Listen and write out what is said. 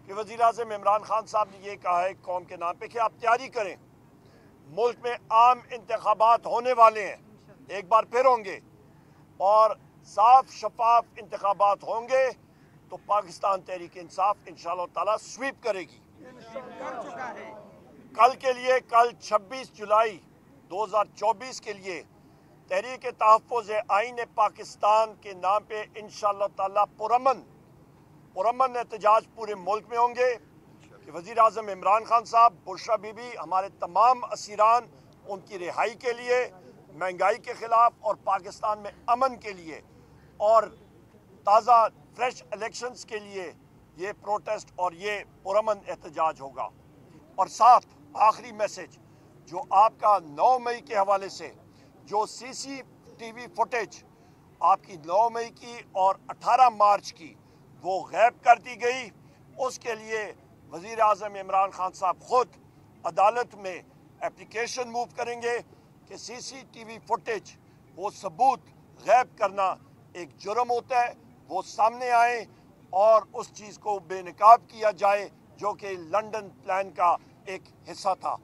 کہ वज़ीर-ए-आज़म इमरान खान साहब ने ये कहा है कौम के नाम पे कि आप तैयारी करें, मुल्क में आम इंतखाबात होने वाले हैं, एक बार फिर होंगे और साफ शफाफ इंतखाबात होंगे तो पाकिस्तान तहरीक इंसाफ इंशाअल्लाह ताला स्वीप करेगी। कल के लिए, कल 26 जुलाई 2024 के लिए तहरीक तहफ़्फ़ुज़ आईन पाकिस्तान के नाम पे इंशाअल्लाह ताला पुरअमन एहतजाज पूरे मुल्क में होंगे कि वज़ीर-ए-आज़म इमरान खान साहब, बुशरा बीबी, हमारे तमाम असीरान, उनकी रिहाई के लिए, महंगाई के ख़िलाफ़ और पाकिस्तान में अमन के लिए और ताज़ा फ्रेश इलेक्शंस के लिए ये प्रोटेस्ट और ये पुरअमन एहतजाज होगा। और साथ आखिरी मैसेज जो आपका 9 मई के हवाले से जो CCTV फुटेज आपकी 9 मई की और 18 मार्च की वो गैब कर दी गई, उसके लिए वज़ीर-ए-आज़म इमरान खान साहब खुद अदालत में एप्लीकेशन मूव करेंगे कि CCTV फुटेज वो सबूत गैब करना एक जुर्म होता है, वो सामने आए और उस चीज़ को बेनकाब किया जाए जो कि लंदन प्लान का एक हिस्सा था।